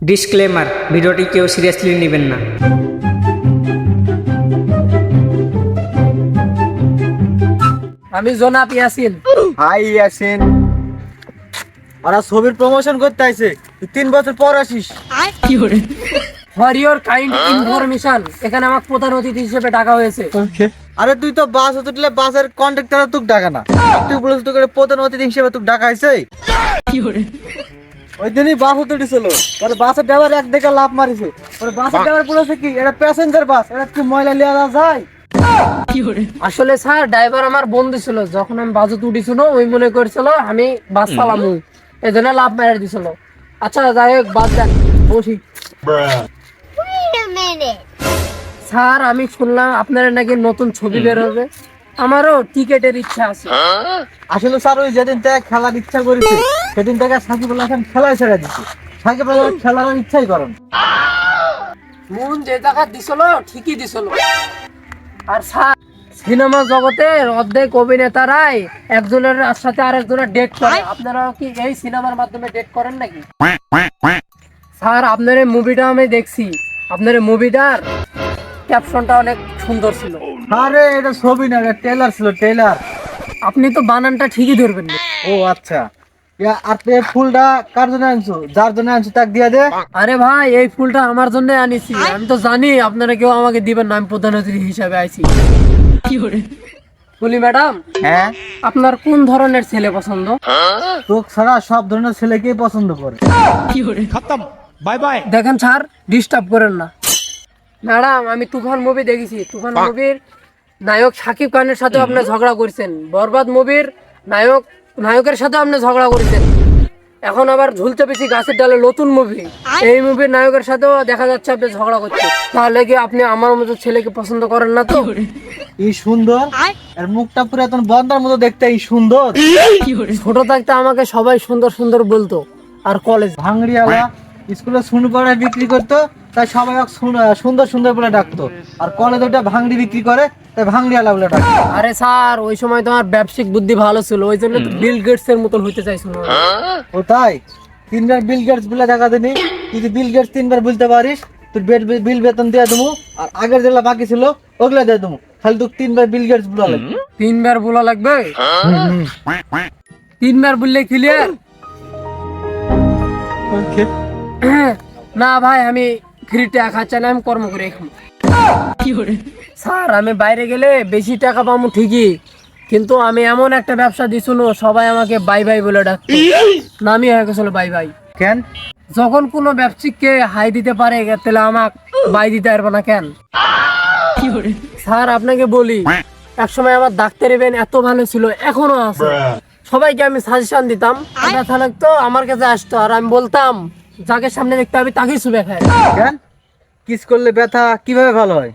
Disclaimer, ভিডিওটি কেউ seriously নেবেন না। আমি জনাব ইয়াসিন। হাই ইয়াসিন, ওরা ছবির প্রমোশন করতে আইছে, তুই 3 বছর পর আসিস। ফর ইওর কাইন্ড ইনফরমেশন, এখানে আমাকে প্রধান অতিথি হিসেবে ডাকা হয়েছে। আরে তুই তো বাস উঠলে বাসের কন্ট্রাক্টর তোকে ডাকা না, তুই বলিস তোকে প্রধান অতিথি হিসেবে তোকে ডাকা হয়েছে। ওই দিনই বাস উঠেছিল, পরে বাসের ড্রাইভার এক দেখে লাফ মারিছে, পরে বাসের ড্রাইভার বলেছে কি এটা প্যাসেঞ্জার বাস, এটা কি ময়লা লিয়া যায়? আসলে স্যার ড্রাইভার আমার বন্ধু ছিল, যখন আমি বাজে উঠেছিল ওই মনে করছিল আমি বাস চালামু, এই জন্য লাভ মেরে দিছিল। আচ্ছা যাই হোক, বাদ দেন, বসি। Wait a minute. স্যার আমি শুনলাম আপনার নাকি নতুন ছবি বের হবে, আমারও টিকেটের ইচ্ছা আছে। আসলে স্যার ওই যেদিন থেকে খেলার ইচ্ছা করেছে সেদিন থেকে সাকিবুল হাসান খেলায় ছেড়ে দিচ্ছে। সাকিবুল হাসান খেলার ইচ্ছাই করেন। মন যে জায়গা দিছিল ঠিকই দিছিল। আর স্যার সিনেমা জগতের অর্ধেক অভিনেতারাই একজনের সাথে আরেকজনের ডেট করে, আপনারা কি এই সিনেমার মাধ্যমে ডেট করেন নাকি? স্যার আপনার এই মুভিটা আমি দেখছি, আপনার এই মুভিটার ক্যাপশনটা অনেক সুন্দর ছিল। আরে এটা ছবি না, এটা ট্রেলার ছিল, ট্রেলার। আপনি তো বানানটা ঠিকই ধরবেন না। ও আচ্ছা, আর তুই এই ফুলটা কার জন্য আনছো? যার জন্য আনছো তাকে দিয়ে দে। আরে ভাই এই ফুলটা আমার জন্য আনিছি, আমি তো জানি আপনারা কেউ আমাকে দিবেন না, আমি প্রধান অতিথি হিসাবে আইছি। ফুলি ম্যাডাম, হ্যাঁ, আপনার কোন ধরনের ছেলে পছন্দ? তোকে ছাড়া সব ধরনের ছেলেকেই পছন্দ করে। দেখেন স্যার, ডিস্টার্ব করেন না। ম্যাডাম আমি তুফান মুভি দেখেছি, তুফান মুভির নায়ক শাকিব খানের সাথে আপনি ঝগড়া করেছেন, বরবাদ মুভির নায়কের সাথে আপনি ঝগড়া করেছেন, এখন আবার ঝুলতে পেছি গাছের ডালে নতুন মুভি, এই মুভির নায়কের সাথেও দেখা যাচ্ছে আপনি ঝগড়া করছেন। তাহলে কি আপনি আমার মতো ছেলেকে পছন্দ করেন না তো? এই সুন্দর, আর মুখটা পুরো এখন বন্দার মতো দেখতে, এই সুন্দর। ছোট থাকতে আমাকে সবাই সুন্দর সুন্দর বলতো, আর কলেজ ভাঙড়িওয়ালা স্কুলে শুনু পড়ায় বিক্রি করতো, তাই সবাই ওকে সুন্দর সুন্দর বলে ডাকতো। আর কলেজে ওটা ভাঙড়ি বিক্রি করে, তাই ভাঙড়িওয়ালা বলে ডাকতো। আরে স্যার ওই সময় তো আমার ব্যবসায়িক বুদ্ধি ভালো ছিল, ওই জন্য তো বিল গেটস এর মতন হইতে চাইছিল। ও তাই? 3বার বিল গেটস বলে দেখা দেনি, তুই যদি বিল গেটস 3বার বলতে পারিস তোর বিল বেতন দিয়ে দেবো, আর আগের যেগুলা বাকি ছিল ওগুলা দিয়ে দেবো। খালি তোকে 3বার বিল গেটস বলা লাগবে। 3বার বলা লাগবে? 3বার বললে ক্লিয়ার? না ভাই, আমি ফ্রি টাকা খাচ্ছি না, আমি কর্ম করে খাবো। স্যার আমি বাইরে গেলে বেশি টাকা পাবো ঠিকই, কিন্তু আমি এমন একটা ব্যবসা দিছিল সবাই আমাকে বাই বাই বলে ডাকতো, নামই হয়ে গেছিল বাই বাই। কেন? যখন কোনো ব্যবসায়িককে হাই দিতে পারে তাহলে আমাকে বাই দিতে পারবো না কেন? স্যার আপনাকে বলি, একসময় আমার ডাক্তারি বেন এত ভালো ছিল, এখনো আছে। সবাইকে আমি সাজেশন দিতাম, ব্যথা লাগতো আমার কাছে আসতো, আর আমি বলতাম যাকে সামনে দেখতে হবে তাকেই শুবে খায়। কেন? কিস করলে ব্যথা কিভাবে ভালো হয়?